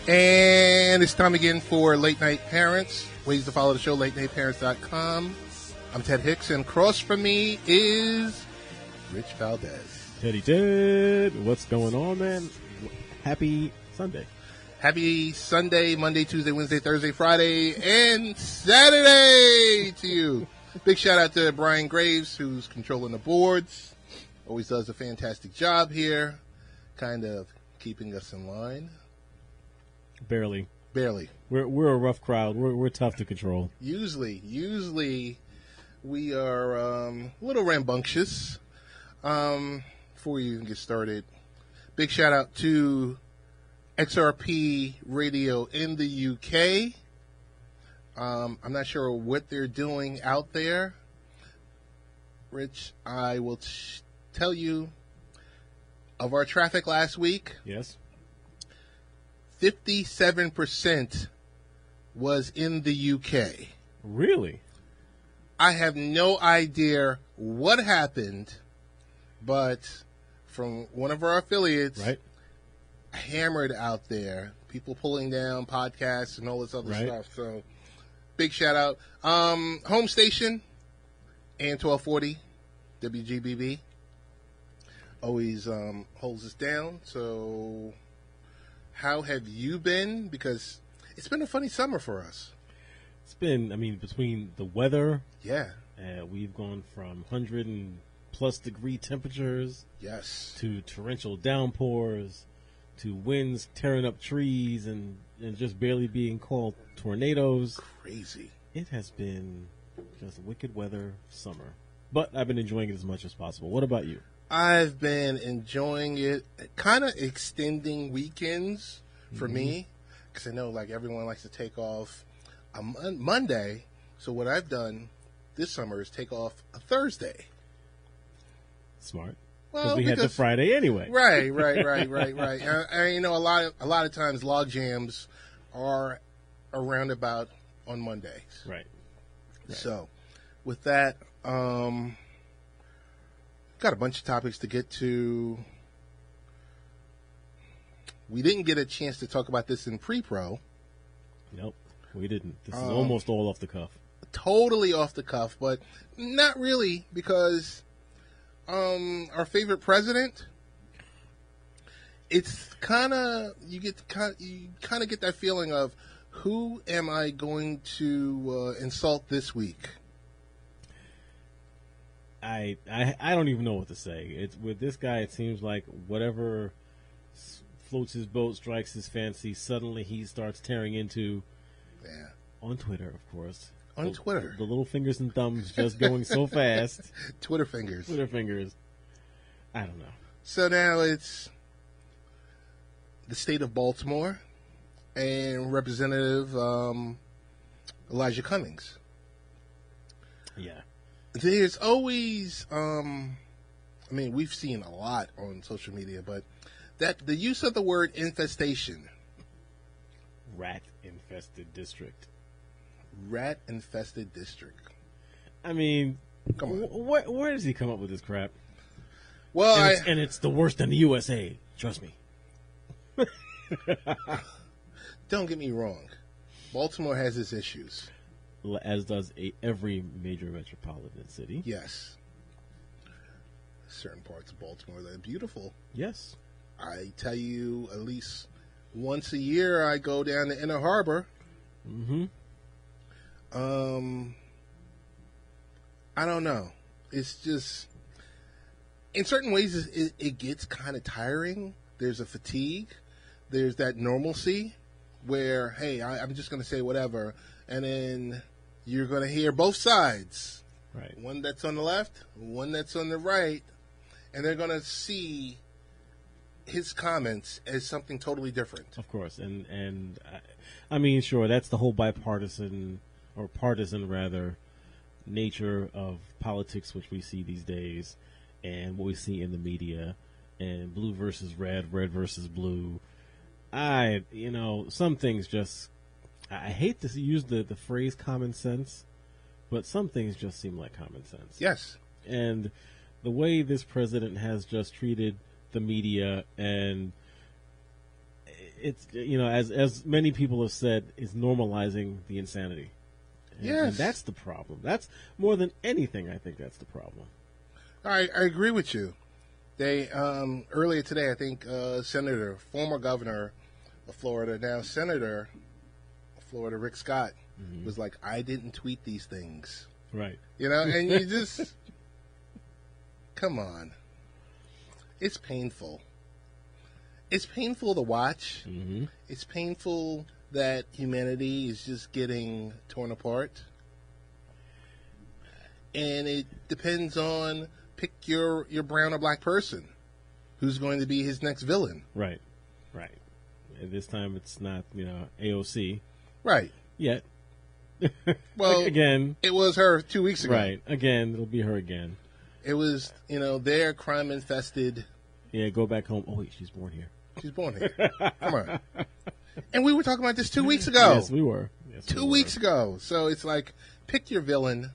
And it's time again for Late Night Parents. Ways to follow the show, latenightparents.com. I'm Ted Hicks, and across from me is Rich Valdez. Teddy Ted, what's going on, man? Happy Sunday. Happy Sunday, Monday, Tuesday, Wednesday, Thursday, Friday, and Saturday to you. Big shout out to Brian Graves, who's controlling the boards. Always does a fantastic job here, kind of keeping us in line. Barely. We're a rough crowd. We're tough to control. Usually we are a little rambunctious. Before we even get started, big shout out to XRP Radio in the UK. I'm not sure what they're doing out there. Rich, I will tell you of our traffic last week. Yes. 57% was in the UK. Really? I have no idea what happened, but from one of our affiliates, right, hammered out there, people pulling down podcasts and all this other stuff. So, big shout out. Home station and 1240 WGBB always holds us down. So, how have you been? Because it's been a funny summer for us. It's been, between the weather. Yeah. We've gone from 100 and plus degree temperatures. Yes. To torrential downpours, to winds tearing up trees and just barely being called tornadoes. Crazy. It has been just wicked weather summer. But I've been enjoying it as much as possible. What about you? I've been enjoying it, kind of extending weekends for me, because I know like everyone likes to take off a Monday. So what I've done this summer is take off a Thursday. Smart. Well, we had the Friday anyway. Right. I a lot of times log jams are around about on Mondays. Right. So with that, got a bunch of topics to get to. We didn't get a chance to talk about this in pre-pro. Nope, we didn't. This is almost all off the cuff. Totally off the cuff, but not really, because our favorite president, it's kind of you kind of get that feeling of who am I going to insult this week? I don't even know what to say. It's with this guy. It seems like whatever floats his boat, strikes his fancy. Suddenly he starts tearing into. Yeah. On Twitter, of course. On Twitter, the little fingers and thumbs just going so fast. Twitter fingers. I don't know. So now it's the state of Baltimore and Representative Elijah Cummings. Yeah. There's always, we've seen a lot on social media, but that the use of the word infestation. Rat-infested district. Come on. Where does he come up with this crap? Well, and it's the worst in the USA. Trust me. Don't get me wrong. Baltimore has its issues. As does every major metropolitan city. Yes. Certain parts of Baltimore that are beautiful. Yes. I tell you, at least once a year, I go down to Inner Harbor. Mm-hmm. I don't know. It's just, in certain ways, it gets kind of tiring. There's a fatigue. There's that normalcy where, hey, I'm just going to say whatever, and then you're going to hear both sides. Right. One that's on the left, one that's on the right, and they're going to see his comments as something totally different. Of course, and sure, that's the whole bipartisan or partisan rather nature of politics, which we see these days, and what we see in the media, and blue versus red, red versus blue. Some things just, I hate to use the phrase common sense, but some things just seem like common sense. Yes. And the way this president has just treated the media, and it's as many people have said, is normalizing the insanity. And that's the problem. That's more than anything. I think that's the problem. I agree with you. They earlier today, I think former governor of Florida, now Senator of Florida, Rick Scott, was like, "I didn't tweet these things." Right. And you just come on. It's painful. It's painful to watch. Mm-hmm. It's painful that humanity is just getting torn apart. And it depends on, pick your brown or black person who's going to be his next villain. Right. And this time it's not, AOC. Right. Yet. Well, again. It was her 2 weeks ago. Right. Again, it'll be her again. It was, their crime infested. Yeah, go back home. Oh, wait, she's born here. She's born here. Come on. And we were talking about this 2 weeks ago. Yes, we were. 2 weeks ago. So it's like, pick your villain,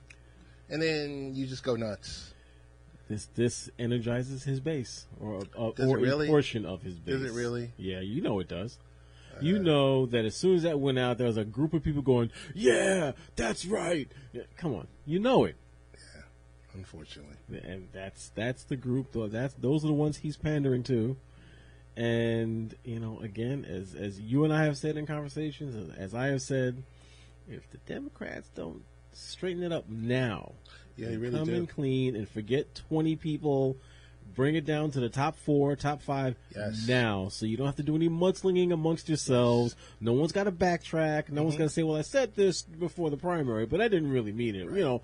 and then you just go nuts. This energizes his base, or really? A portion of his base. Does it really? Yeah, it does. You know that as soon as that went out, there was a group of people going, "Yeah, that's right." Yeah, come on, you know it. Yeah, unfortunately. And that's the group. Those are the ones he's pandering to. And again, as you and I have said in conversations, as I have said, if the Democrats don't straighten it up now, they really come do. in clean and forget 20 people, bring it down to the top 4, top 5 now, so you don't have to do any mudslinging amongst yourselves. No one's got to backtrack. No one's got to say, "Well, I said this before the primary, but I didn't really mean it." Right.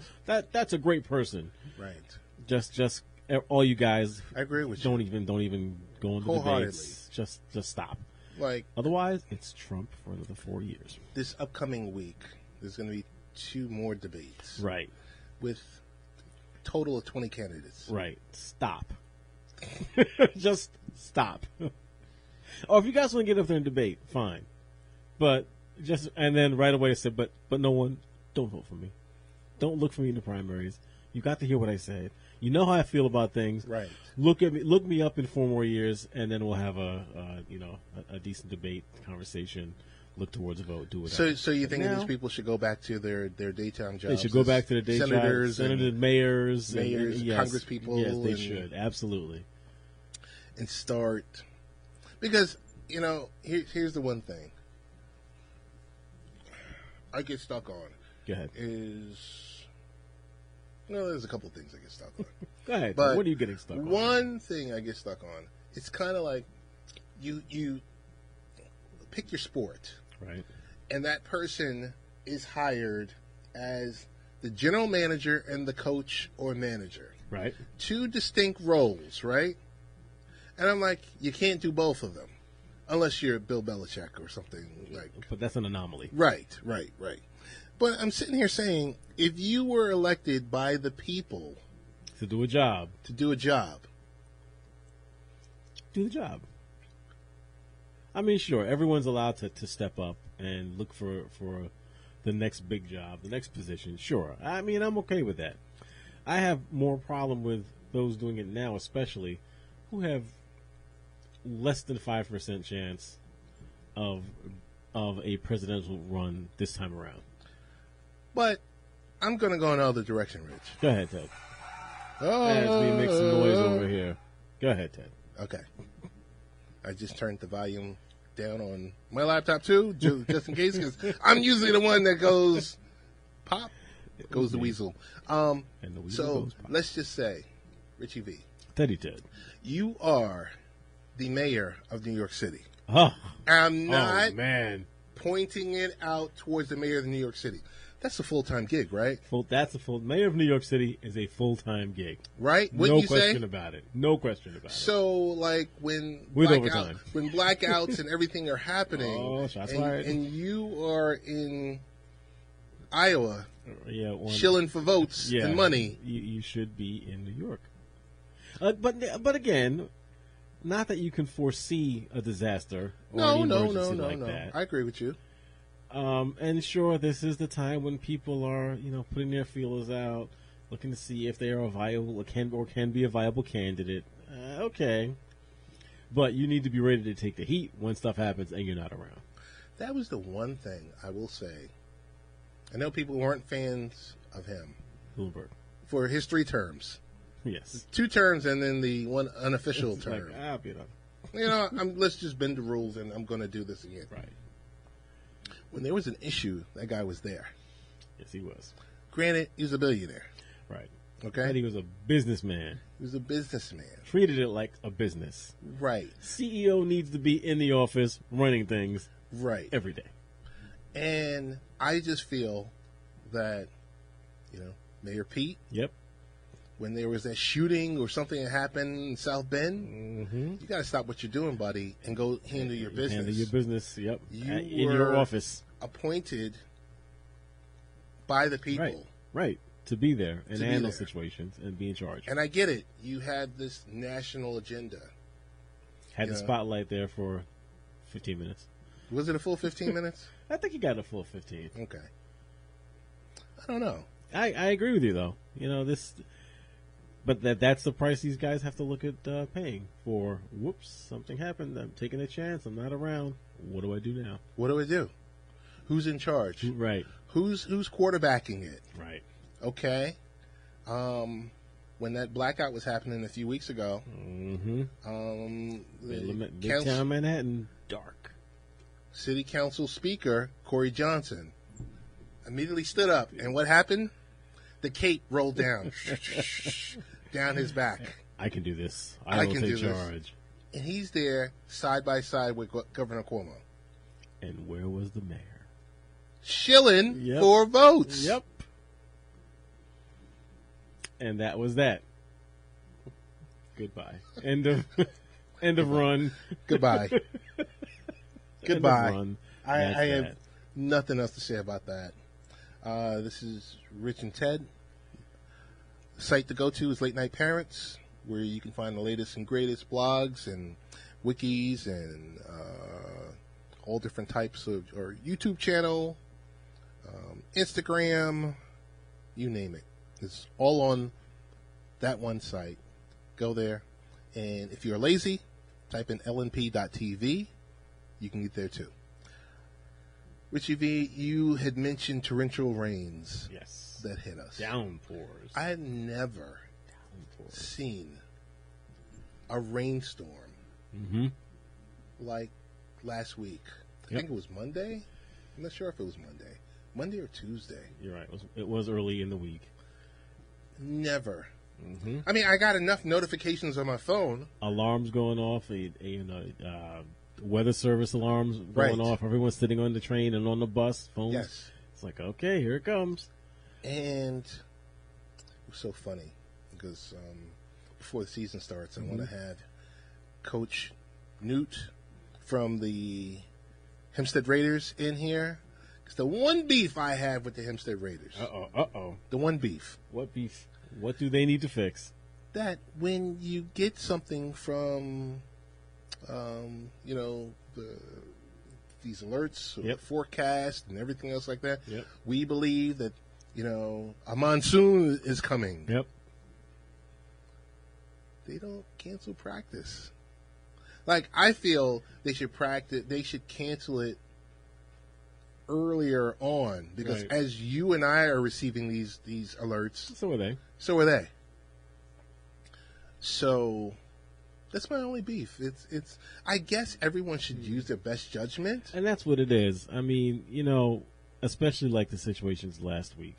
That's a great person. Right. Just all you guys. I agree with don't you. Don't even go into debates. Just stop. Like, otherwise, it's Trump for another 4 years. This upcoming week, there's going to be 2 more debates. Right. With a total of 20 candidates. Right. Stop. Just stop. Or if you guys want to get up there and debate, fine. But and then right away say, but no one, don't vote for me. Don't look for me in the primaries. You got to hear what I said. You know how I feel about things. Right. Look me up in 4 more years, and then we'll have a decent debate conversation. Look towards a vote. Do whatever. So you think these people should go back to their daytime jobs? They should go back to their day senators, mayors, yes, Congress people. Yes, they should absolutely. And start, because here's the one thing I get stuck on. Go ahead. There's a couple of things I get stuck on. Go ahead. But what are you getting stuck on? One thing I get stuck on. It's kind of like you pick your sport. Right. And that person is hired as the general manager and the coach or manager. Right. 2 distinct roles, right? And I'm like, you can't do both of them unless you're Bill Belichick or something like. But that's an anomaly. Right. But I'm sitting here saying, if you were elected by the people to do a job, do the job. I mean, sure, everyone's allowed to step up and look for the next big job, the next position. Sure. I mean, I'm okay with that. I have more problem with those doing it now, especially who have less than 5% chance of a presidential run this time around. But I'm going to go another direction, Rich. Go ahead, Ted. As we make some noise over here. Go ahead, Ted. Okay. I just turned the volume down on my laptop, too, just in case, because I'm usually the one that goes pop, goes the weasel. And the weasel goes pop. Let's just say, Richie V. Teddy Ted. You are the mayor of New York City. Huh. I'm not pointing it out towards the mayor of New York City. That's a full-time gig, right? Mayor of New York City is a full-time gig. Right? No question about it. So, like, when blackouts and everything are happening, and you are in Iowa shilling for votes and money. You should be in New York. But again, not that you can foresee a disaster or an emergency like that. I agree with you. And sure, this is the time when people are, putting their feelers out, looking to see if they are a viable or can be a viable candidate. Okay, But you need to be ready to take the heat when stuff happens and you're not around. That was the one thing I will say. I know people weren't fans of him. Bloomberg. For his 3 terms. Yes. 2 terms and then the one unofficial It's term. Like, Let's just bend the rules and I'm going to do this again. Right. When there was an issue, that guy was there. Yes, he was. Granted, he was a billionaire. Right. Okay? But he was a businessman. He was a businessman. Treated it like a business. Right. CEO needs to be in the office running things Right. every day. And I just feel that, Mayor Pete, Yep. when there was that shooting or something that happened in South Bend, you got to stop what you're doing, buddy, and go handle your business. Handle your business, yep. You in were your office. appointed by the people. Right. To be there and To be handle there. situations and be in charge. And I get it. You had this national agenda. Had the spotlight there for 15 minutes. Was it a full 15 minutes? I think he got a full 15. Okay. I don't know. I agree with you, though. But that's the price these guys have to look at paying for. Whoops, something happened. I'm taking a chance. I'm not around. What do I do now? What do I do? Who's in charge? Right. Who's quarterbacking it? Right. Okay. When that blackout was happening a few weeks ago, Midtown Manhattan, dark. City Council Speaker Corey Johnson immediately stood up, and what happened? The cape rolled down, down his back. I can do this. I will take charge. And he's there side by side with Governor Cuomo. And where was the mayor? Shilling for votes. Yep. And that was that. Goodbye. End of run. Goodbye. Goodbye. Run. I have nothing else to say about that. This is Rich and Ted. The site to go to is Late Night Parents, where you can find the latest and greatest blogs and wikis and all different types of, or YouTube channel, Instagram, you name it. It's all on that one site. Go there. And if you're lazy, type in lnp.tv. You can get there too. Richie V, you had mentioned torrential rains. Yes. That hit us. Downpours. I had never seen a rainstorm like last week. I think it was Monday. I'm not sure if it was Monday. Monday or Tuesday. You're right. It was early in the week. Never. I mean, I got enough notifications on my phone. Alarms going off. Weather service alarms going off. Everyone's sitting on the train and on the bus. Phones. Yes. It's like, okay, here it comes. And it was so funny because before the season starts, I want to have Coach Newt from the Hempstead Raiders in here. Because the one beef I have with the Hempstead Raiders. The one beef. What beef? What do they need to fix? That when you get something from, these alerts, or forecast, and everything else like that, we believe that, a monsoon is coming. Yep. They don't cancel practice. Like, I feel they should cancel it earlier on, because as you and I are receiving these alerts, so are they. So that's my only beef. It's I guess everyone should use their best judgment. And that's what it is. I mean, especially like the situations last week.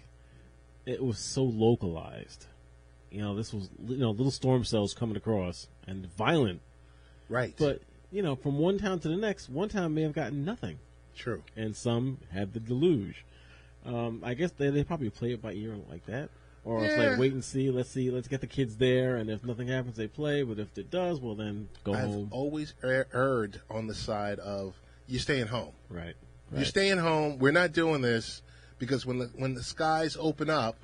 It was so localized. This was little storm cells coming across and violent. Right. But, from one town to the next, one town may have gotten nothing. True. And some had the deluge. I guess they probably play it by ear like that. Or it's like, wait and see, let's get the kids there, and if nothing happens, they play, but if it does, well, then go home. I've always erred on the side of you're staying home. Right. You're staying home. We're not doing this because when the skies open up,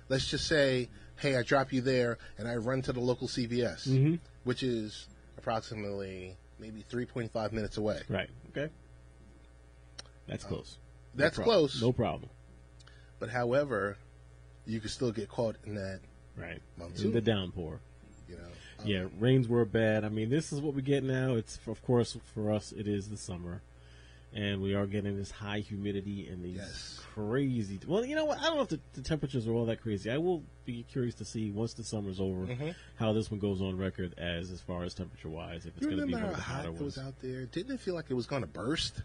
let's just say, hey, I drop you there, and I run to the local CVS, which is approximately maybe 3.5 minutes away. Right. Okay. That's close. That's close. No problem. But however, you can still get caught in that monsoon. In the downpour. You know. Yeah, rains were bad. I mean, this is what we get now. It's of course for us, it is the summer, and we are getting this high humidity and these crazy. Well, you know what? I don't know if the temperatures are all that crazy. I will be curious to see once the summer's over how this one goes on record as far as temperature wise. If it's going to be one of the hotter ones. It was out there. Didn't it feel like it was going to burst?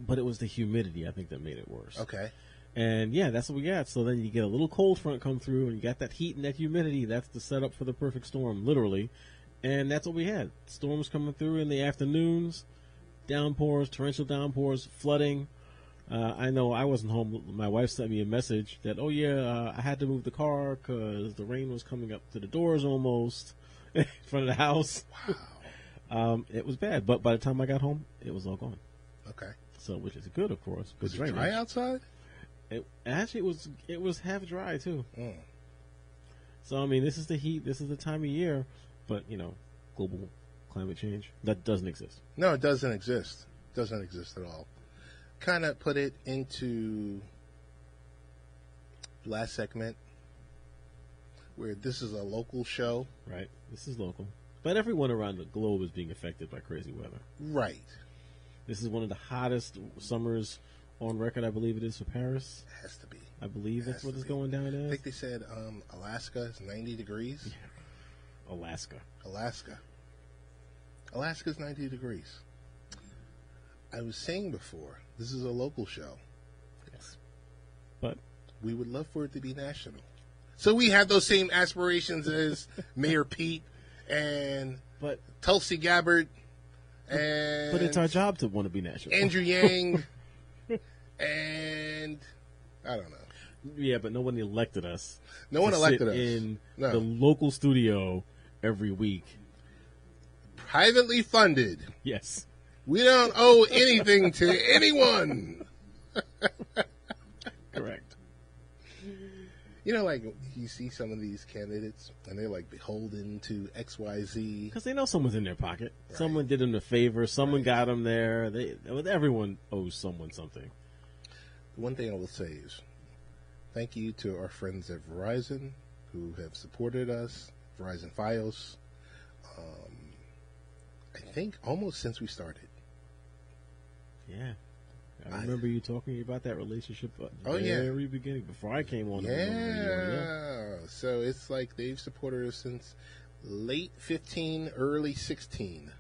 But it was the humidity, I think, that made it worse. Okay. And yeah, that's what we got. So then you get a little cold front come through, and you got that heat and that humidity. That's the setup for the perfect storm, literally. And that's what we had. Storms coming through in the afternoons, downpours, torrential downpours, flooding. I know I wasn't home. My wife sent me a message that, I had to move the car because the rain was coming up to the doors almost in front of the house. Wow. It was bad, but by the time I got home, it was all gone. Okay. So, which is good, of course. Was it dry outside? It was half dry too. Mm. So I mean, this is the heat. This is the time of year. But global climate change that doesn't exist. No, it doesn't exist. Doesn't exist at all. Kind of put it into last segment where this is a local show. Right. This is local, but everyone around the globe is being affected by crazy weather. Right. This is one of the hottest summers on record, I believe it is, for Paris. It has to be. I believe that's what it's going down as. I think they said Alaska is 90 degrees. Yeah. Alaska's 90 degrees. I was saying before, this is a local show. Yes. But we would love for it to be national. So we have those same aspirations as Mayor Pete and Tulsi Gabbard and... But it's our job to want to be national. Andrew Yang... And I don't know. Yeah, but no one elected us. No one elected us in the local studio every week. Privately funded. Yes. We don't owe anything to anyone. Correct. You know, like you see some of these candidates, and they're like beholden to XYZ because they know someone's in their pocket. Right. Someone did them a favor. Someone got them there. Everyone owes someone something. One thing I will say is thank you to our friends at Verizon who have supported us, Verizon Fios, I think almost since we started. Yeah. I remember you talking about that relationship at the very beginning, before I came on. Yeah. So it's like they've supported us since late 15, early 16.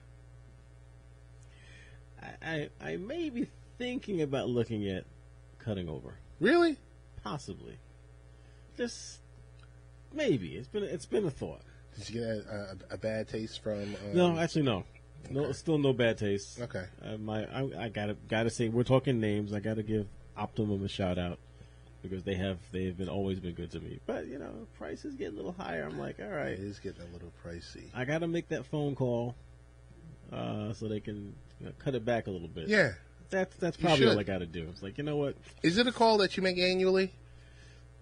I may be thinking about looking at cutting over. Really? Possibly. Just maybe. It's been a thought. Did you get a bad taste from? No, actually no. Okay. No, still no bad taste. Okay. I gotta say, we're talking names. I gotta give Optimum a shout out because they've always been good to me. But prices get a little higher. I'm like, all right, it is getting a little pricey. I gotta make that phone call so they can cut it back a little bit. Yeah. That's probably all I got to do. It's like, you know what? Is it a call that you make annually?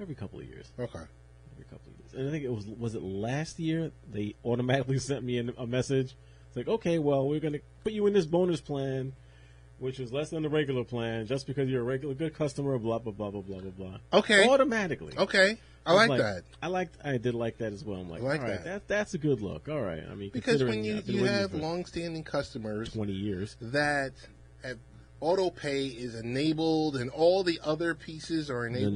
Every couple of years. Okay. Every couple of years. And I think was it last year they automatically sent me a message. It's like, okay, well, we're going to put you in this bonus plan, which is less than the regular plan, just because you're a good customer, blah, blah, blah, blah, blah, blah, blah. Okay. Automatically. Okay. I like that. I did like that as well. I'm like, I like all right, that. That's a good look. All right. I mean, because when you have long-standing customers 20 years that have auto pay is enabled and all the other pieces are enabled.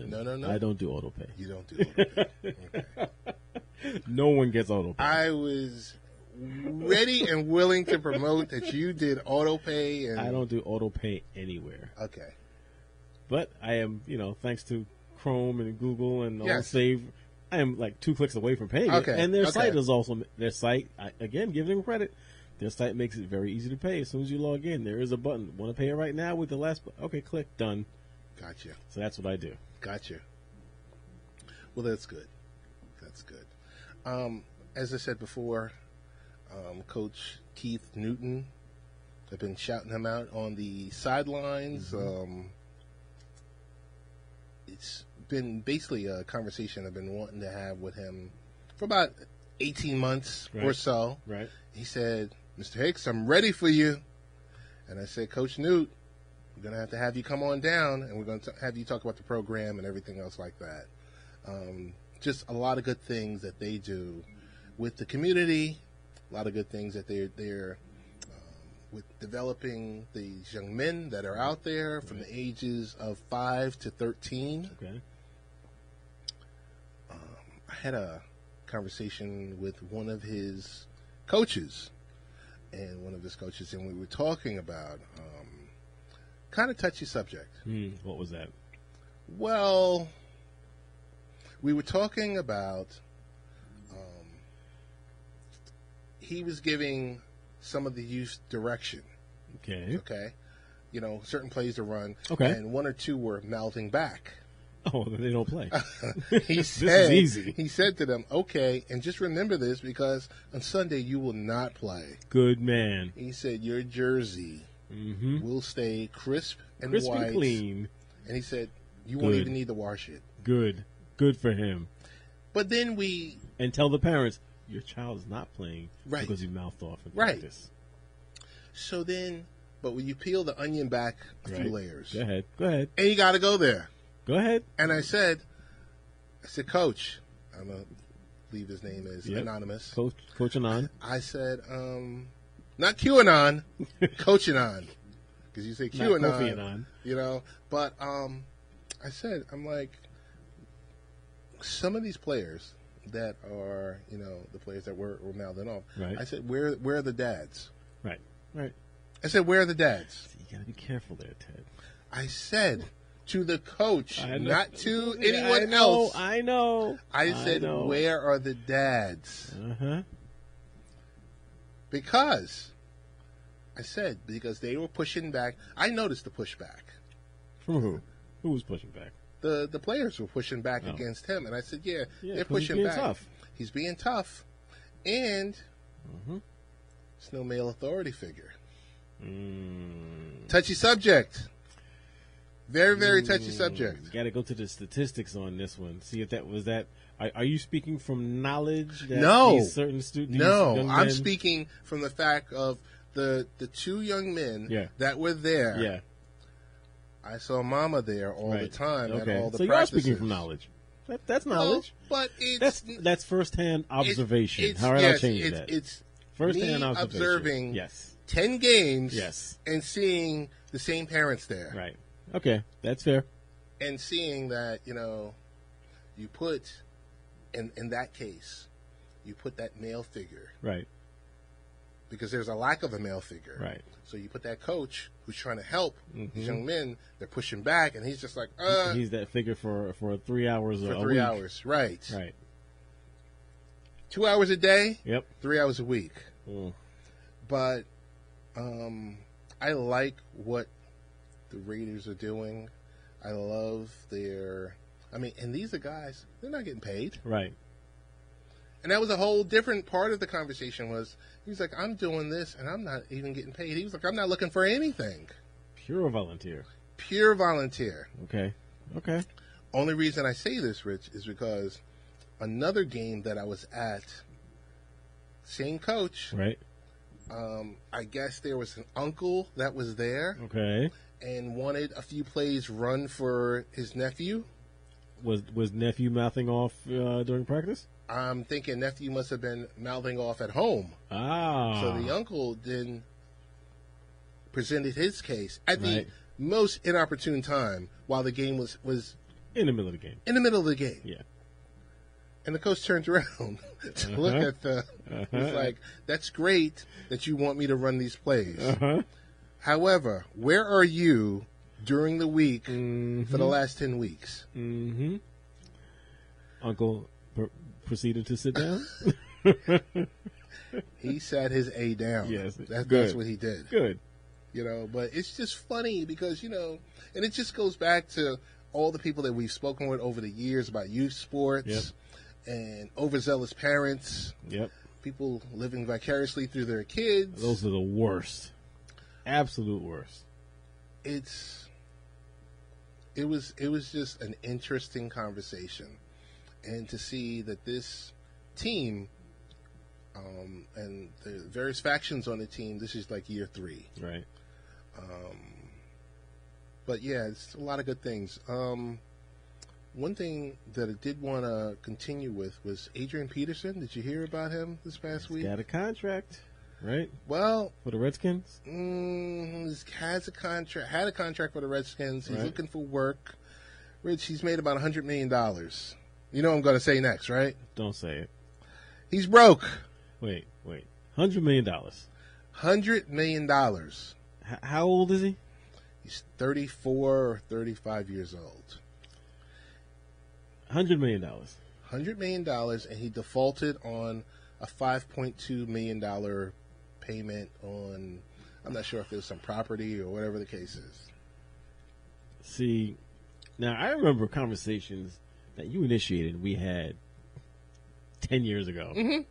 No. I don't do auto pay. You don't do auto pay. Okay. No one gets auto pay. I was ready and willing to promote that you did auto pay. And I don't do auto pay anywhere. Okay. But I am, thanks to Chrome and Google and all Save, I am like 2 clicks away from paying it. And their site is also, again, give them credit. Their site makes it very easy to pay. As soon as you log in, there is a button. Want to pay it right now with the last okay, click, done. Gotcha. So that's what I do. Gotcha. Well, that's good. That's good. As I said before, Coach Keith Newton, I've been shouting him out on the sidelines. It's been basically a conversation I've been wanting to have with him for about 18 months or so. Right. He said, Mr. Hicks, I'm ready for you. And I said, Coach Newt, we're going to have you come on down, and we're going to have you talk about the program and everything else like that. Just a lot of good things that they do with the community. A lot of good things that they're with developing these young men that are out there from the ages of 5 to 13. Okay. I had a conversation with one of his coaches, and we were talking about kind of touchy subject. What was that? Well, we were talking about he was giving some of the youth direction. Okay. Okay. Certain plays to run. Okay. And one or two were mouthing back. Oh, they don't play. He said, this is easy. He said to them, okay, and just remember this because on Sunday you will not play. Good man. He said, your jersey will stay crisp and white. And clean. And he said, you won't even need to wash it. Good. Good for him. But then And tell the parents, your child is not playing right. because you mouthed off in right. practice. So then, but when you peel the onion back a few layers. Go ahead. And you got to go there. Go ahead. And I said, Coach, I'm going to leave his name as anonymous. Coach Anon. I said, not QAnon, Coach Anon. Because you say QAnon, But I said, I'm like, some of these players that are, the players that were mouthing off. Right. I said, where are the dads? Right. I said, where are the dads? You got to be careful there, Ted. I said to the coach, not to anyone else. I know. I said, where are the dads? Because they were pushing back. I noticed the pushback. From who? Who was pushing back? The players were pushing back against him, and I said, they're pushing back. Tough. He's being tough, and there's no male authority figure. Touchy subject. Very, very touchy subject. Got to go to the statistics on this one. See if that was that. Are you speaking from knowledge? That No. These certain students. No, I'm speaking from the fact of the two young men that were there. Yeah. I saw Mama there all the time at all the so practices. you are speaking from knowledge. That's knowledge. But it's that's firsthand observation. How do I change that? It's firsthand me observation. observing 10 games Yes. and seeing the same parents there. Right. Okay, that's fair. And seeing that, you put, in that case, you put that male figure. Right. Because there's a lack of a male figure. Right. So you put that coach who's trying to help these young men. They're pushing back, and he's just like, He's that figure for 3 hours a 3 week. hours, right. Right. 2 hours a day. Yep. 3 hours a week. Mm. But I like what the Raiders are doing. I love and these are guys, they're not getting paid. Right. And that was a whole different part of the conversation he's like, I'm doing this and I'm not even getting paid. He was like, I'm not looking for anything. Pure volunteer. Pure volunteer. Okay. Only reason I say this, Rich, is because another game that I was at, same coach. Right. I guess there was an uncle that was there. Okay. And wanted a few plays run for his nephew. Was nephew mouthing off during practice? I'm thinking nephew must have been mouthing off at home. Ah. So the uncle then presented his case at the most inopportune time while the game was in the middle of the game. In the middle of the game. Yeah. And the coach turns around to look at he's like, that's great that you want me to run these plays. However, where are you during the week for the last 10 weeks? Uncle proceeded to sit down? He sat his A down. Yes. That's what he did. Good. But it's just funny because, and it just goes back to all the people that we've spoken with over the years about youth sports and overzealous parents. Yep. People living vicariously through their kids. Those are the worst. Absolute worst. It was just an interesting conversation, and to see that this team and the various factions on the team, this is like year 3, right? But yeah, it's a lot of good things. one thing that I did want to continue with was Adrian Peterson. Did you hear about him this past week? Got a contract, right? Well, for the Redskins. Had a contract for the Redskins. He's Right. looking for work. Rich, he's made about $100 million. You know what I'm going to say next, right? Don't say it. He's broke. Wait. $100 million. $100 million. How old is he? He's 34 or 35 years old. $100 million. $100 million, and he defaulted on a $5.2 million payment on, I'm not sure if it was some property or whatever the case is. See, now I remember conversations that you initiated we had 10 years ago. Mm-hmm.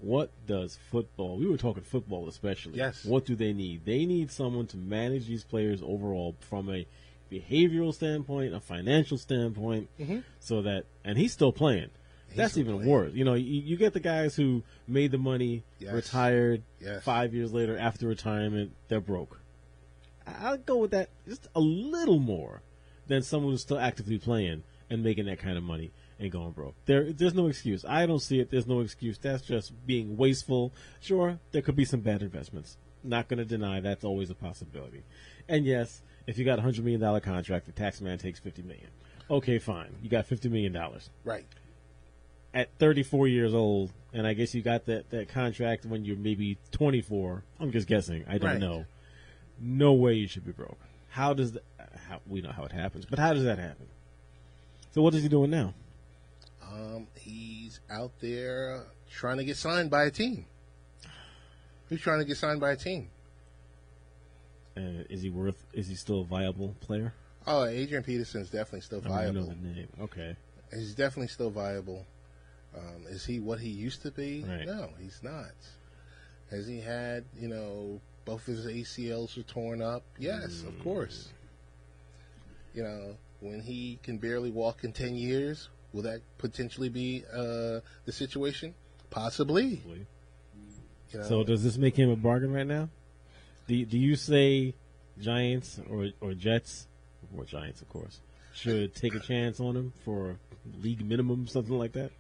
What does football, we were talking football especially. Yes. What do they need? They need someone to manage these players overall from a behavioral standpoint, a financial standpoint, so that, and he's still playing. That's even playing. worse. You know, you get the guys who made the money, retired, 5 years later after retirement, they're broke. I'll go with that just a little more than someone who's still actively playing and making that kind of money and going broke. There's no excuse. I don't see it. There's no excuse. That's just being wasteful. Sure, there could be some bad investments. Not going to deny that's always a possibility. And yes, if you got a $100 million contract, the tax man takes $50 million. Okay, fine. You got $50 million. Right. At 34 years old, and I guess you got that contract when you're maybe 24. I'm just guessing. I don't know. No way you should be broke. How does that, we know how it happens, but how does that happen? So what is he doing now? He's out there trying to get signed by a team. He's trying to get signed by a team. Is he still a viable player? Oh, Adrian Peterson is definitely still viable. I know the name. Okay. He's definitely still viable. Is he what he used to be? Right. No, he's not. Has he had, both of his ACLs were torn up? Yes, of course. When he can barely walk in 10 years, will that potentially be the situation? Possibly. So does this make him a bargain right now? Do you say Giants or Jets, or Giants, of course, should take a chance on him for league minimum, something like that?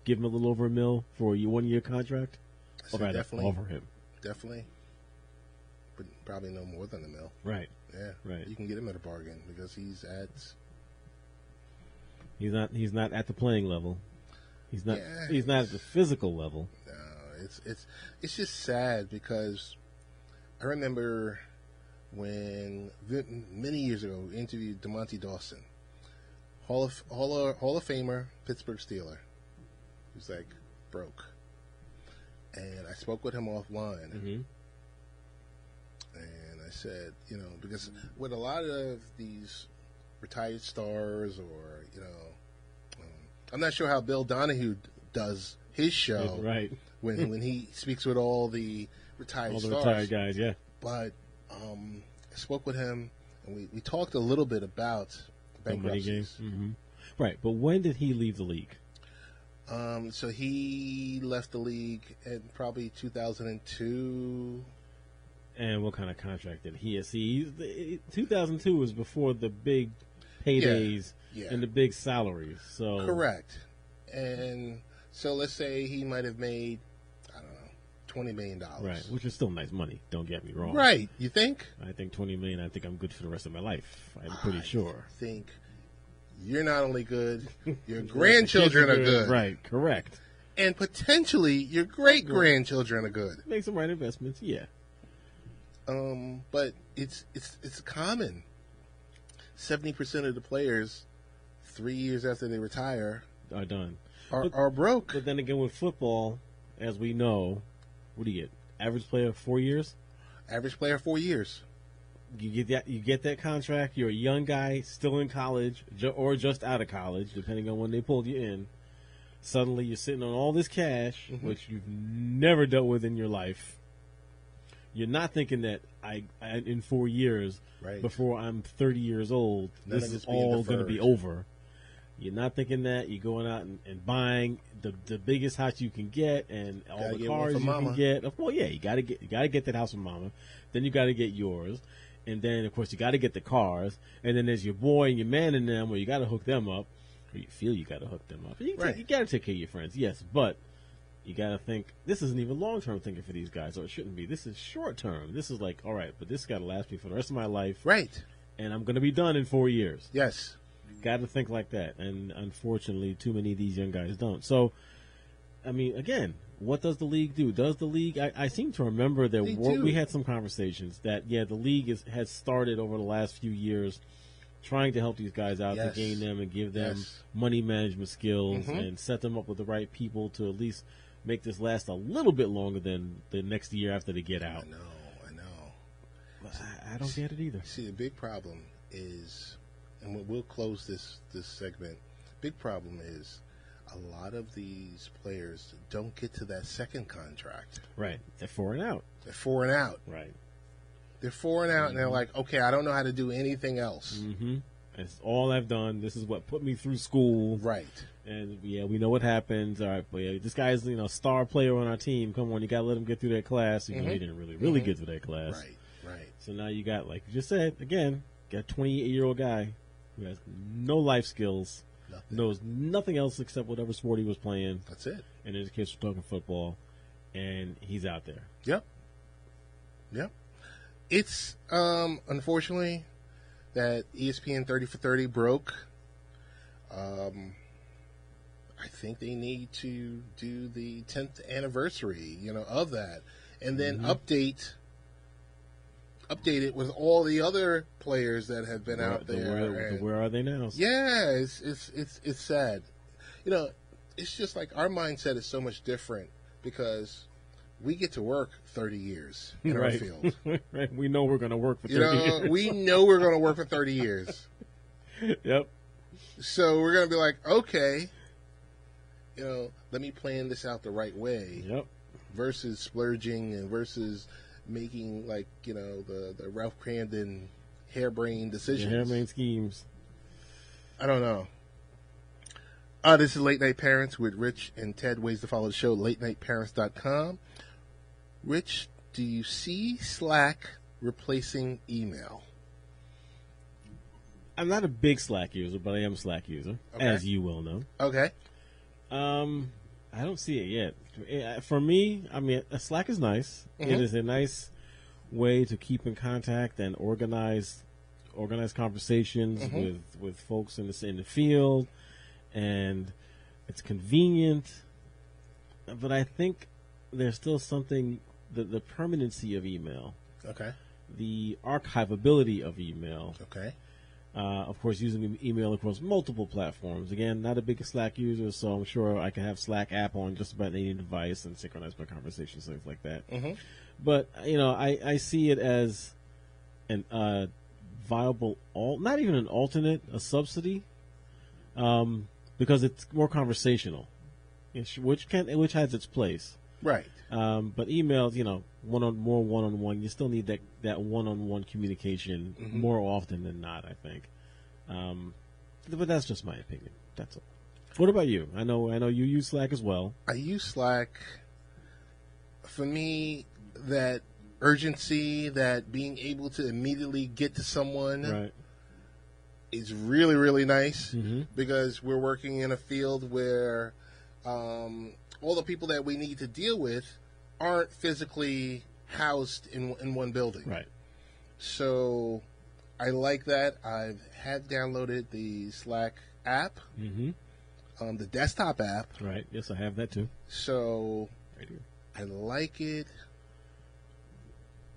Give him a little over $1 million for a 1-year contract? So or definitely offer him. Definitely. But probably no more than $1 million. Right. Yeah. Right. You can get him at a bargain because he's not at the playing level. He's not at the physical level. No, it's just sad because I remember when many years ago we interviewed DeMonte Dawson, Hall of Famer, Pittsburgh Steeler, who's like broke, and I spoke with him offline, and I said, because with a lot of these retired stars, or I'm not sure how Bill Donahue does his show, right? when he speaks with all the retired stars, retired guys, yeah. But I spoke with him, and we talked a little bit about bankruptcies. Right, but when did he leave the league? So he left the league in probably 2002. And what kind of contract did he see? 2002 was before the big paydays and the big salaries. So correct. And so let's say he might have made, I don't know, $20 million. Right, which is still nice money. Don't get me wrong. Right, you think? I think $20 million. I think I'm good for the rest of my life. I'm pretty sure. I think you're not only good, your grandchildren are good. Right, correct. And potentially your great grandchildren are good. Make some right investments, yeah. But it's common. 70% of the players, 3 years after they retire, are done. Are broke. But then again, with football, as we know, what do you get? Average player 4 years. Average player 4 years. You get that contract. You're a young guy, still in college, or just out of college, depending on when they pulled you in. Suddenly, you're sitting on all this cash, which you've never dealt with in your life. You're not thinking that I in 4 years, before I'm 30 years old, this is all going to be over. You're not thinking that. You're going out and buying the biggest house you can get and all the cars you can get. Well, yeah, you got to get that house from mama. Then you got to get yours. And then, of course, you got to get the cars. And then there's your boy and your man in them where you got to hook them up. Or you feel you got to hook them up. You got to take care of your friends, yes. But you got to think, this isn't even long-term thinking for these guys, or it shouldn't be. This is short-term. This is like, all right, but this got to last me for the rest of my life. Right. And I'm going to be done in 4 years. Yes. Got to think like that. And unfortunately, too many of these young guys don't. So, I mean, again, what does the league do? Does the league? I seem to remember that we had some conversations that the league has started over the last few years, trying to help these guys out, to gain them and give them money management skills and set them up with the right people to at least make this last a little bit longer than the next year after they get out. I know. But I don't get it either. See, the big problem is, and we'll close this segment. Big problem is, a lot of these players don't get to that second contract. Right. They're 4 and out. Right. They're 4 and out, and they're like, okay, I don't know how to do anything else. Mm-hmm. That's all I've done. This is what put me through school. Right. And, we know what happens. All right, but this guy's, star player on our team. Come on, you got to let him get through that class. He didn't really get through that class. Right. So now you got, like you just said, again, got a 28-year-old guy who has no life skills. Knows nothing else except whatever sport he was playing. That's it. And in this case, we're talking football, and he's out there. Yep. It's unfortunately that ESPN 30 for 30 broke. I think they need to do the 10th anniversary, of that, and then update it with all the other players that have been out there. Where are they now? Yeah, it's sad. It's just like our mindset is so much different because we get to work 30 years in our field. Right. We know we're going to work for 30 years. We know we're going to work for 30 years. Yep. So we're going to be like, okay, let me plan this out the right way. Yep. Versus splurging and versus making the Ralph Crandon harebrained decisions. Harebrained schemes. I don't know. This is Late Night Parents with Rich and Ted. Ways to follow the show, latenightparents.com. Rich, do you see Slack replacing email? I'm not a big Slack user, but I am a Slack user, as you will know. Okay. I don't see it yet. For me, Slack is nice. It is a nice way to keep in contact and organize conversations with folks in the field, and it's convenient. But I think there's still something, the permanency of email. Okay. The archivability of email. Okay. Of course, using email across multiple platforms. Again, not a big Slack user, so I'm sure I can have Slack app on just about any device and synchronize my conversations, things like that. But, I see it as an viable, not even an alternate, a subsidy, because it's more conversational, which has its place. Right. But emails, more one-on-one. You still need that one-on-one communication more often than not, I think. But that's just my opinion. That's all. What about you? I know you use Slack as well. I use Slack. For me, that urgency, that being able to immediately get to someone is really, really nice because we're working in a field where all the people that we need to deal with aren't physically housed in one building. Right. So I like that. I have downloaded the Slack app, the desktop app. Right. Yes, I have that too. So right here. I like it.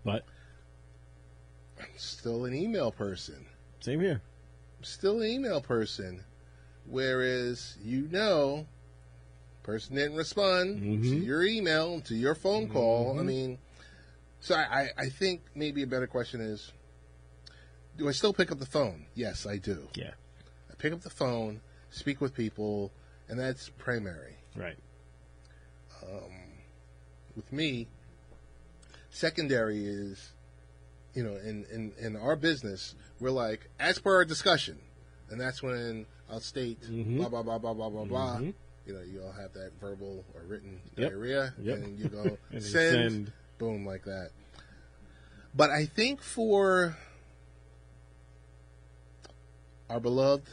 But I'm still an email person. Same here. I'm still an email person. Whereas, person didn't respond to your email, to your phone call. So I think maybe a better question is, do I still pick up the phone? Yes, I do. Yeah. I pick up the phone, speak with people, and that's primary. Right. With me, secondary is, in our business, we're like, as per our discussion, and that's when I'll state blah, blah, blah, blah, blah, blah, blah. You all have that verbal or written diarrhea, and you go send, boom, like that. But I think for our beloved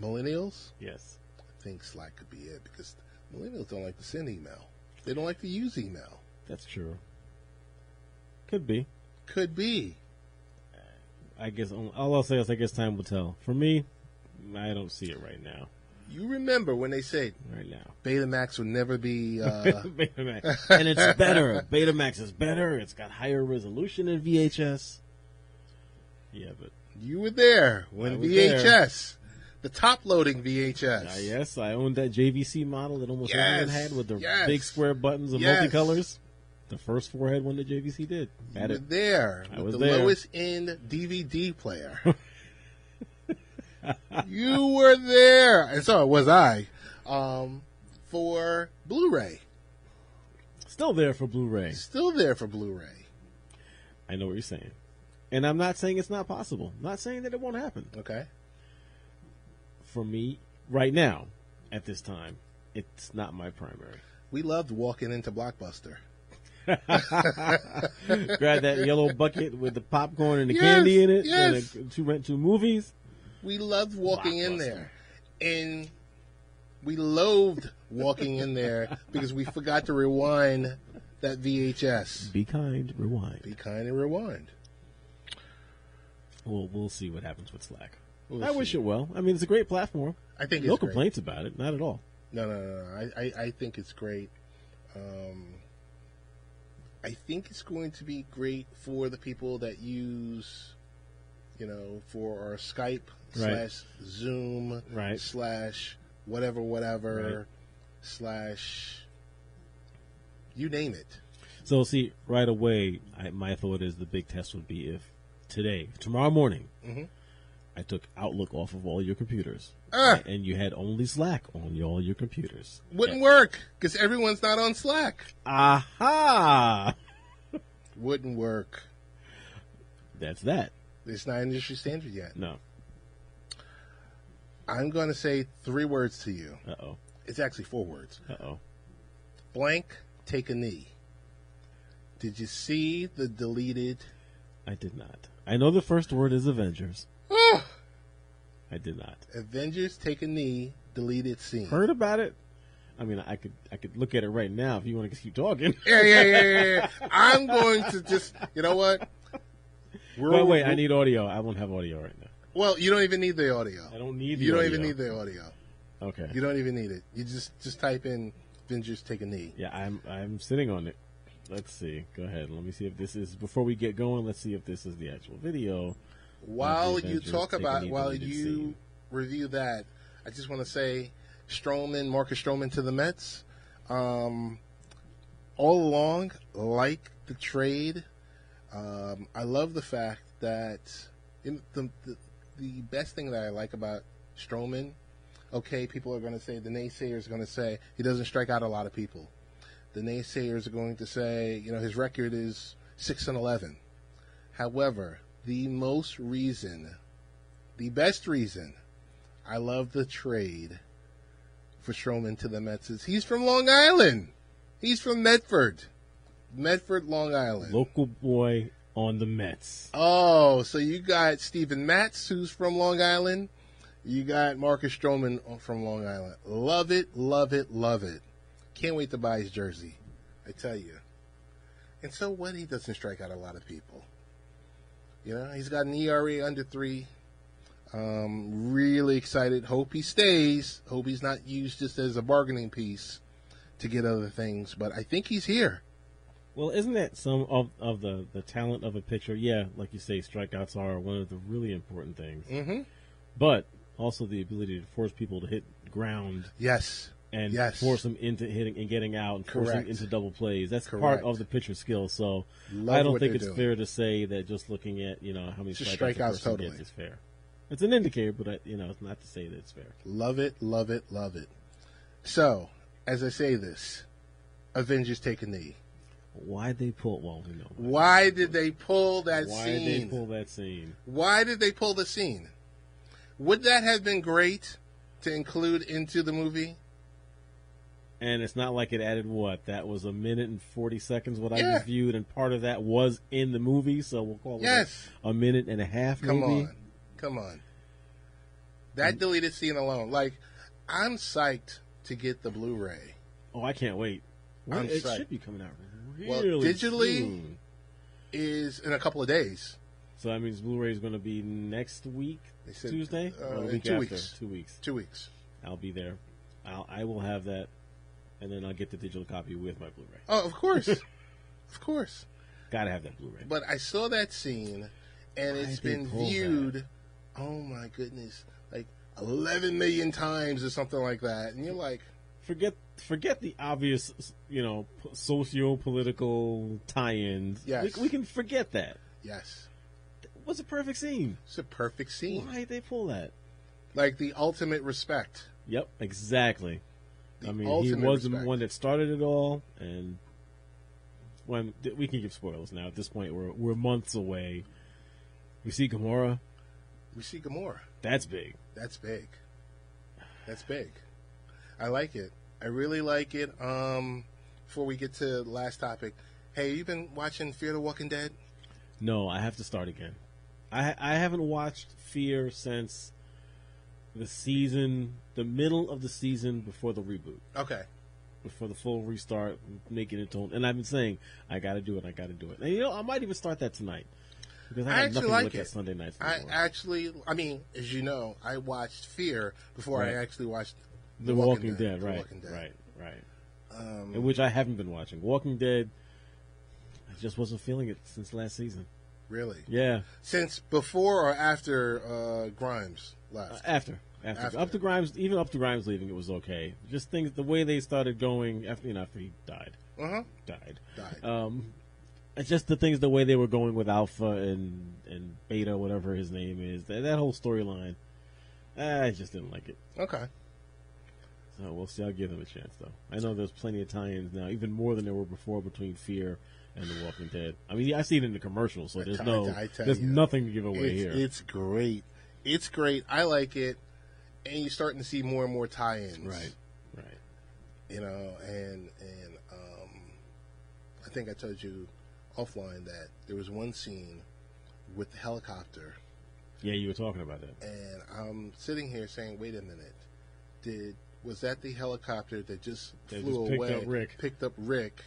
millennials, Yes. I think Slack could be it because millennials don't like to send email. They don't like to use email. That's true. Could be. Could be. I guess all I'll say is I guess time will tell. For me, I don't see it right now. You remember when they said Right now. Betamax would never be... Betamax. And it's better. Betamax is better. It's got higher resolution than VHS. Yeah, but... You were there when VHS, the top-loading VHS. Yes, I owned that JVC model that almost everyone had with the big square buttons of multicolors. The first four had one that JVC did. You were there with the lowest-end DVD player. You were there, and so was I, for Blu-ray. Still there for Blu-ray. Still there for Blu-ray. I know what you're saying. And I'm not saying it's not possible. I'm not saying that it won't happen. Okay. For me, right now, at this time, it's not my primary. We loved walking into Blockbuster. Grab that yellow bucket with the popcorn and the candy in it and to rent 2 movies. We loved walking in there. And we loathed walking in there because we forgot to rewind that VHS. Be kind, rewind. Be kind and rewind. We'll see what happens with Slack. I wish it well. I mean, it's a great platform. I think no it's complaints about it. Not at all. No. I think it's great. I think it's going to be great for the people that use, for our Skype / Zoom / whatever / you name it. So, see, right away, my thought is the big test would be if tomorrow morning, I took Outlook off of all your computers, and you had only Slack on all your computers. Wouldn't work, because everyone's not on Slack. Aha! Wouldn't work. That's that. It's not industry standard yet. No. I'm going to say 3 words to you. Uh-oh. It's actually 4 words. Uh-oh. Blank, take a knee. Did you see the deleted... I did not. I know the first word is Avengers. Oh! I did not. Avengers Take a Knee, deleted scene. Heard about it? I mean, I could look at it right now if you want to keep talking. Yeah. I'm going to just, you know what? Wait, I need audio. I won't have audio right now. Well, you don't even need the audio. I don't need the audio. You don't even need the audio. Okay. You don't even need it. You just type in Avengers Take a Knee. Yeah, I'm sitting on it. Let's see. Go ahead. Let me see if this is, before we get going, let's see if this is the actual video. While you review that, I just want to say Marcus Stroman to the Mets. All along, like the trade. I love the fact that the best thing that I like about Stroman, okay, people are going to say, the naysayers are going to say, he doesn't strike out a lot of people. The naysayers are going to say, his record is 6-11. However, the best reason I love the trade for Stroman to the Mets is he's from Long Island. He's from Medford, Long Island. Local boy on the Mets. Oh, so you got Steven Matz, who's from Long Island. You got Marcus Stroman from Long Island. Love it, love it, love it. Can't wait to buy his jersey, I tell you. And so what? He doesn't strike out a lot of people. He's got an ERA under 3. Really excited. Hope he stays. Hope he's not used just as a bargaining piece to get other things. But I think he's here. Well, isn't that some of the talent of a pitcher? Yeah, like you say, strikeouts are one of the really important things. Mm-hmm. But also the ability to force people to hit ground. Yes. And force them into hitting and getting out and force them into double plays. That's part of the pitcher's skill. So I don't think it's fair to say that just looking at, how many strikeouts a person gets is fair. It's an indicator, but it's not to say that it's fair. Love it, love it, love it. So, as I say this, Avengers Take a Knee. Why did they pull? Well, we know. Why did they pull that scene? Why did they pull that scene? Why did they pull the scene? Would that have been great to include into the movie? And it's not like it added That was 1 minute and 40 seconds what I reviewed, and part of that was in the movie, so we'll call it a minute and a half, maybe. Come on. That deleted scene alone, like, I'm psyched to get the Blu-ray. Oh, I can't wait. I'm It psyched. should be coming out really digitally soon. is in a couple of days. So that means Blu-ray is going to be next week, They said, Tuesday, or the in week 2 after? weeks. 2 weeks. 2 weeks. I'll be there. I will have that, and then I'll get the digital copy with my Blu-ray. Oh, of course. Of course. Gotta have that Blu-ray. But I saw that scene, and it's been viewed, oh my goodness, like 11 million times or something like that. And you're like... Forget the obvious, socio-political tie-ins. Yes. We can forget that. Yes. It was a perfect scene. It's a perfect scene. Why did they pull that? Like the ultimate respect. Yep, exactly. The I mean, he ultimate was the respect. one that started it all, and when we can give spoilers now. At this point, we're months away. We see Gamora. We see Gamora. That's big. That's big. That's big. I like it. I really like it. Before we get to the last topic, hey, you been watching Fear the Walking Dead? No, I have to start again. I haven't watched Fear since the middle of the season before the reboot. Okay. Before the full restart, making it to, and I've been saying I got to do it. And I might even start that tonight because I have nothing to look at Sunday nights. I mean, as you know, I watched Fear before I actually watched The Walking Dead. The Right, Walking Dead. right. In which I haven't been watching. Walking Dead, I just wasn't feeling it since last season. Really? Yeah. Since before or after Grimes left? After. Up to Grimes, even up to Grimes leaving, it was okay. Just things, the way they started going after he died. Died. It's just the things, the way they were going with Alpha and Beta, whatever his name is. That whole storyline, I just didn't like it. Okay. So we'll see. I'll give them a chance, though. I know there's plenty of tie-ins now, even more than there were before, between Fear and The Walking Dead. I mean, I see it in the commercials, so there's nothing to give away here. It's great. It's great. I like it. And you're starting to see more and more tie-ins. Right. You know, and I think I told you offline that there was one scene with the helicopter. Yeah, you were talking about that. And I'm sitting here saying, wait a minute. Was that the helicopter that just flew away? Picked up Rick.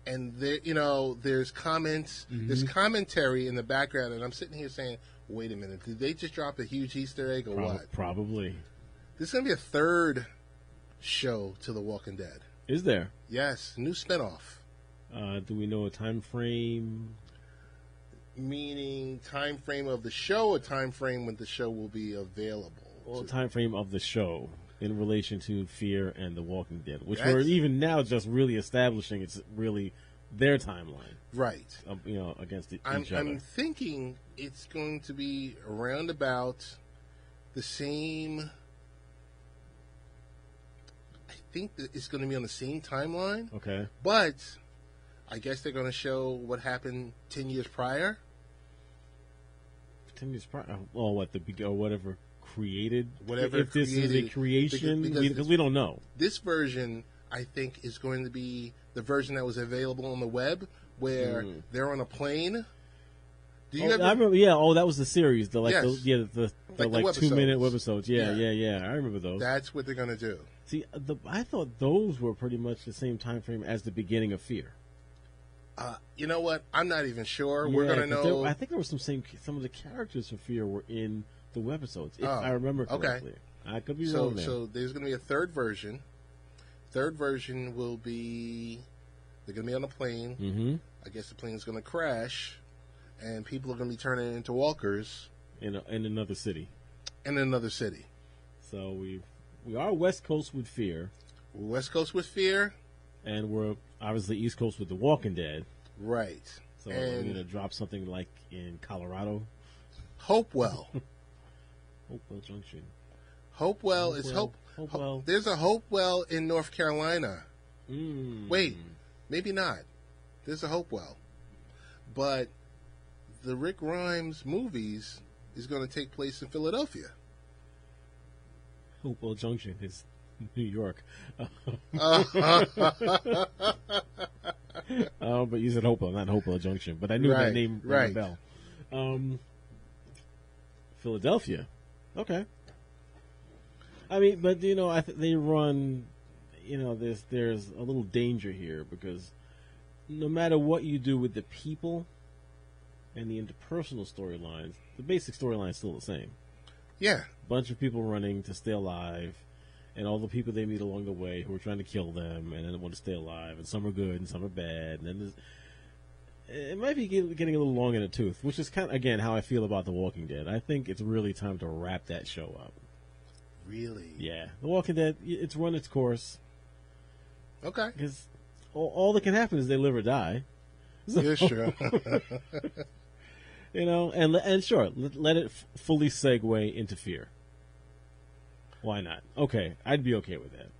And there, there's comments, there's commentary in the background, and I'm sitting here saying, wait a minute, did they just drop a huge Easter egg or what? Probably. There's going to be a third show to The Walking Dead. Is there? Yes, new spinoff. Do we know a time frame? Meaning time frame of the show or time frame when the show will be available? Well, time frame of the show in relation to Fear and The Walking Dead, which we're even now just really establishing it's really their timeline. Right. Against each other. I'm thinking it's going to be around about the same. I think that it's going to be on the same timeline. Okay. But I guess they're going to show what happened 10 years prior. 10 years prior? Or whatever created? Whatever if this created, is a creation? Because we don't know. This version, I think, is going to be the version that was available on the web, where they're on a plane. Do you ever? I remember. Yeah. Oh, that was the series. The yes. the 2-minute webisodes. Yeah. I remember those. That's what they're going to do. See, I thought those were pretty much the same time frame as the beginning of Fear. You know what? I'm not even sure. Yeah, we're going to know. I think there was some of the characters for Fear were in the webisodes, if I remember correctly. Okay. I could be wrong there. So there's going to be a third version. Third version will be, they're going to be on a plane. Mm-hmm. I guess the plane's going to crash, and people are going to be turning into walkers. In another city. In another city. So we are West Coast with Fear. We're West Coast with Fear. And we're obviously East Coast with The Walking Dead. Right. So we're going to drop something like in Colorado. Hopewell. Hopewell Junction. Hopewell is Hopewell. There's a Hopewell in North Carolina. Wait, maybe not. There's a Hopewell. But the Rick Grimes movies is going to take place in Philadelphia. Hopewell Junction is New York. But you said Hopewell, not Hopewell Junction. But I knew that name rang a bell. Philadelphia. Okay. I mean, but they run. There's a little danger here because no matter what you do with the people and the interpersonal storylines, the basic storyline is still the same. Yeah. Bunch of people running to stay alive, and all the people they meet along the way who are trying to kill them and then want to stay alive, and some are good and some are bad, and then it might be getting a little long in the tooth, which is kind of, again, how I feel about The Walking Dead. I think it's really time to wrap that show up. Really? Yeah. The Walking Dead, it's run its course. Okay. Because all that can happen is they live or die. So, yeah, sure. and sure, let it fully segue into fear. Why not? Okay, I'd be okay with that.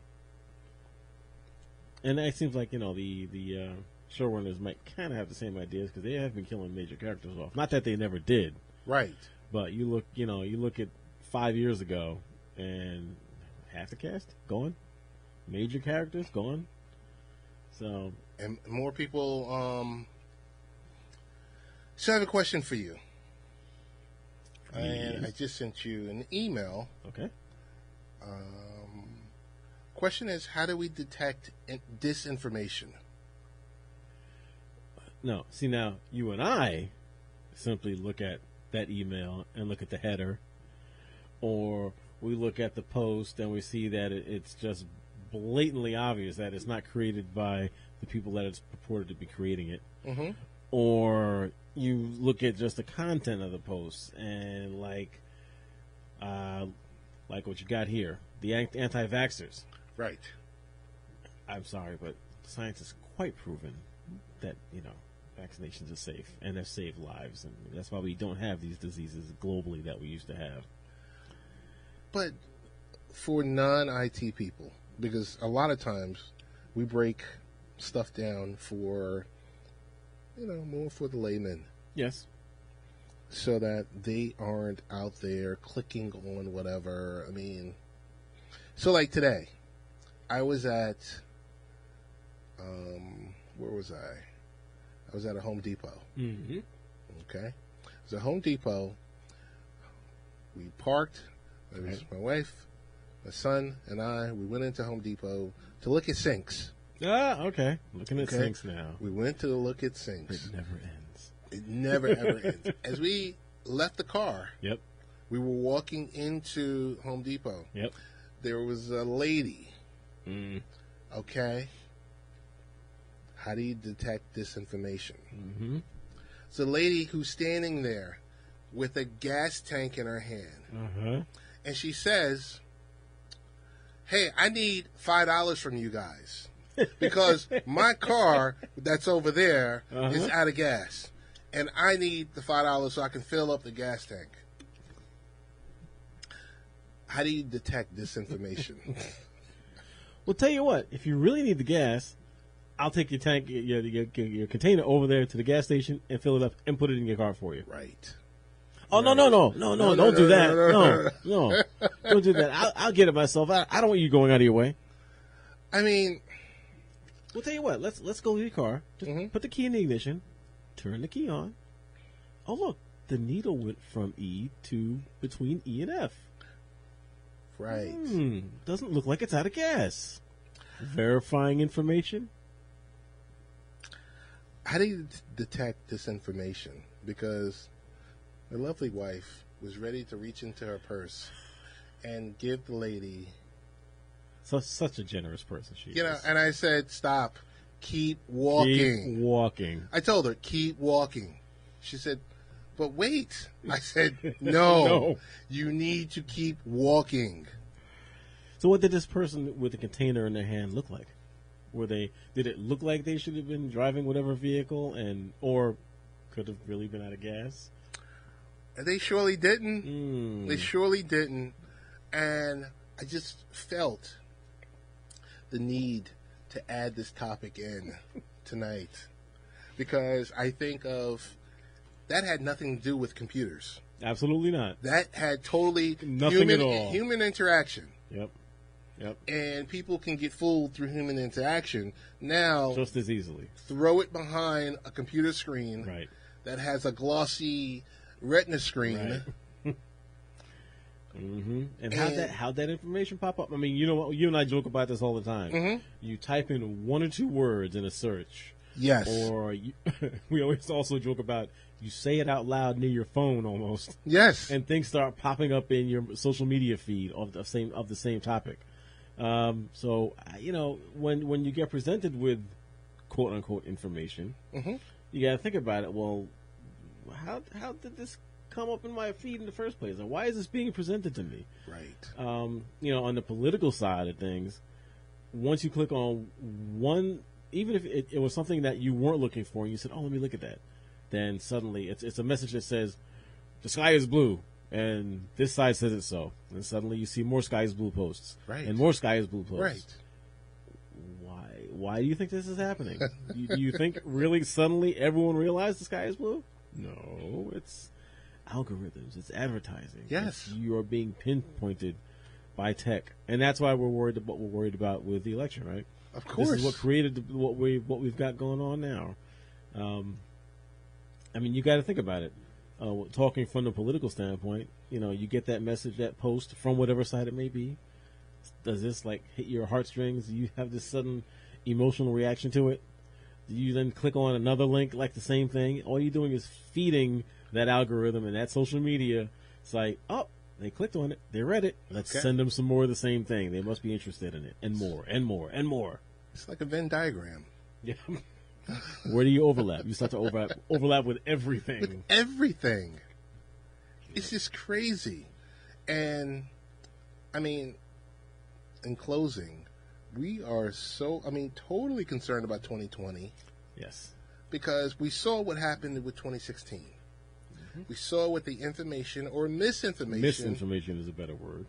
And it seems like, the showrunners might kind of have the same ideas because they have been killing major characters off. Not that they never did. Right. But you look at 5 years ago and half the cast gone. Major characters gone. So. And more people, so I have a question for you. Yes. And I just sent you an email. Okay. Question is, how do we detect disinformation? No. See, now, you and I simply look at that email and look at the header, or we look at the post and we see that it's just blatantly obvious that it's not created by the people that it's purported to be creating it. Mm-hmm. Or you look at just the content of the post and like what you got here, the anti-vaxxers. Right. I'm sorry, but science has quite proven that, vaccinations are safe and have saved lives. And that's why we don't have these diseases globally that we used to have. But for non-IT people, because a lot of times we break stuff down for, more for the layman. Yes. So that they aren't out there clicking on whatever. I mean, so like today, I was at, where was I? I was at a Home Depot. Mm-hmm. Okay. It was a Home Depot. We parked. It was my wife, my son, and I. We went into Home Depot to look at sinks. Ah, okay. Looking at sinks now. We went to look at sinks. It never ends. It never, ever ends. As we left the car, Yep. we were walking into Home Depot. Yep. There was a lady. Mm. Okay. How do you detect disinformation? Mm-hmm. It's a lady who's standing there with a gas tank in her hand. Uh-huh. And she says, "Hey, I need $5 from you guys because my car that's over there is out of gas. And I need the $5 so I can fill up the gas tank." How do you detect disinformation? Well, tell you what, if you really need the gas, I'll take your tank, your container over there to the gas station and fill it up and put it in your car for you. Right. Oh, no, don't do that. No, don't do that. I'll get it myself. I don't want you going out of your way. I mean, we'll tell you what. Let's go to your car. Just put the key in the ignition. Turn the key on. Oh, look, the needle went from E to between E and F. Right. Doesn't look like it's out of gas. Verifying information. How do you detect disinformation? Because my lovely wife was ready to reach into her purse and give the lady. So such a generous person she is. And I said, "Stop. Keep walking." Keep walking. I told her, "Keep walking." She said, "But wait." I said, "No, No. You need to keep walking." So what did this person with the container in their hand look like? Did it look like they should have been driving whatever vehicle or could have really been out of gas? They surely didn't. They surely didn't. And I just felt the need to add this topic in tonight because I think that had nothing to do with computers. Absolutely not. That had totally nothing at all. Human interaction. Yep. And people can get fooled through human interaction. Now, just as easily. Throw it behind a computer screen right. that has a glossy retina screen. Right. Mm-hmm. And how'd that information pop up? I mean, you know what? You and I joke about this all the time. Mm-hmm. You type in 1 or 2 words in a search. Yes. Or we always also joke about you say it out loud near your phone almost. Yes. And things start popping up in your social media feed of the same topic. So when you get presented with quote unquote information, mm-hmm. you got to think about it. Well, how did this come up in my feed in the first place? And why is this being presented to me? Right. On the political side of things, once you click on one, even if it was something that you weren't looking for, and you said, "Oh, let me look at that," then suddenly it's a message that says, "The sky is blue," and this side says it so. And suddenly you see more sky is blue posts, right, and more sky is blue posts. Right. Why do you think this is happening? Do you think really suddenly everyone realized the sky is blue? No, it's algorithms. It's advertising. Yes, you are being pinpointed by tech, and that's why we're worried about with the election, right? Of course, this is what created what we've got going on now. I mean, you got to think about it. Talking from the political standpoint, you get that message, that post from whatever side it may be. Does this hit your heartstrings? Do you have this sudden emotional reaction to it? Do you then click on another link like the same thing? All you're doing is feeding that algorithm and that social media. It's like, oh, they clicked on it, they read it. Let's send them some more of the same thing. They must be interested in it, and more, and more, and more. It's like a Venn diagram. Yeah. Where do you overlap? You start to overlap with everything. With everything. It's just crazy. And, I mean, in closing, we are totally concerned about 2020. Yes. Because we saw what happened with 2016. Mm-hmm. We saw what the information or misinformation. Misinformation is a better word.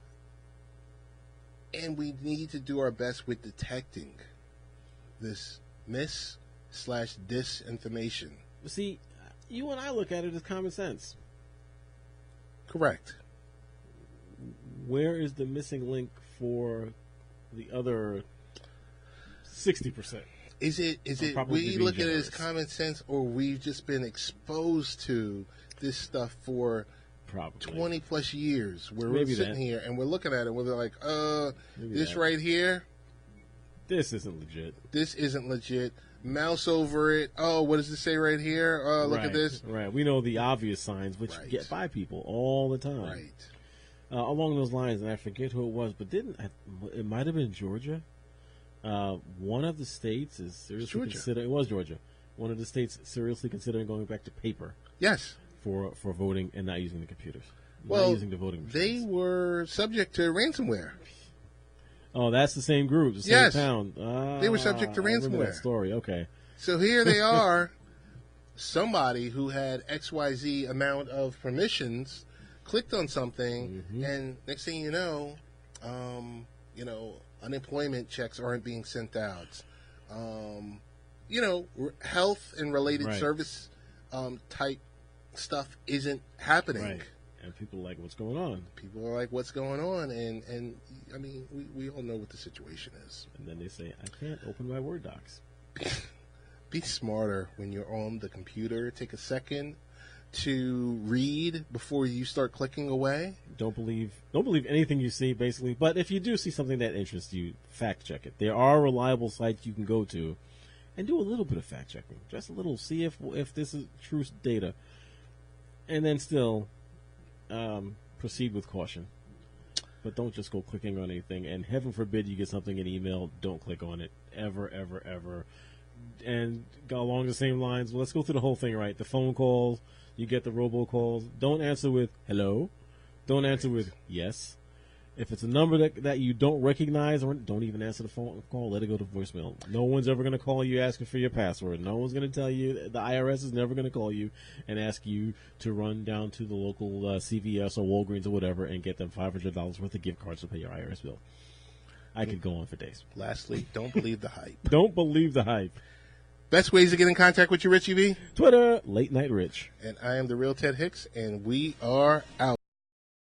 And we need to do our best with detecting this mis/disinformation. See, you and I look at it as common sense. Correct. Where is the missing link for the other 60%? Is it we look at it as common sense, or we've just been exposed to this stuff for probably 20 plus years, where we're sitting here and we're looking at it, we're like, this right here, this isn't legit. This isn't legit. Mouse over it. Oh, what does it say right here? Look at this. Right. We know the obvious signs, which get by people all the time. Right. Along those lines, and I forget who it was, but it might have been Georgia. One of the states is seriously considering. It was Georgia. One of the states seriously considering going back to paper. Yes. For voting and not using the computers. Well, not using the voting machines. They were subject to ransomware. Oh, that's the same group, the same town. They were subject to ransomware. I remember that story. Okay. So here they are, somebody who had XYZ amount of permissions clicked on something, and next thing you know, unemployment checks aren't being sent out. Health and related service type stuff isn't happening. Right. And people are like, what's going on? People are like, what's going on? And I mean, we all know what the situation is. And then they say, I can't open my Word docs. Be smarter when you're on the computer. Take a second to read before you start clicking away. Don't believe anything you see, basically. But if you do see something that interests you, fact check it. There are reliable sites you can go to and do a little bit of fact checking. Just a little. See if this is true data. And then still proceed with caution. But don't just go clicking on anything. And heaven forbid you get something in email, don't click on it. Ever, ever, ever. And go along the same lines, well, let's go through the whole thing, right? The phone calls, you get the robocalls. Don't answer with hello. Don't answer with yes. If it's a number that you don't recognize, or don't even answer the phone call, let it go to voicemail. No one's ever going to call you asking for your password. No one's going to tell you. The IRS is never going to call you and ask you to run down to the local CVS or Walgreens or whatever and get them $500 worth of gift cards to pay your IRS bill. I could go on for days. Lastly, don't believe the hype. Don't believe the hype. Best ways to get in contact with you, Richie B? Twitter, Late Night Rich. And I am the real Ted Hicks, and we are out.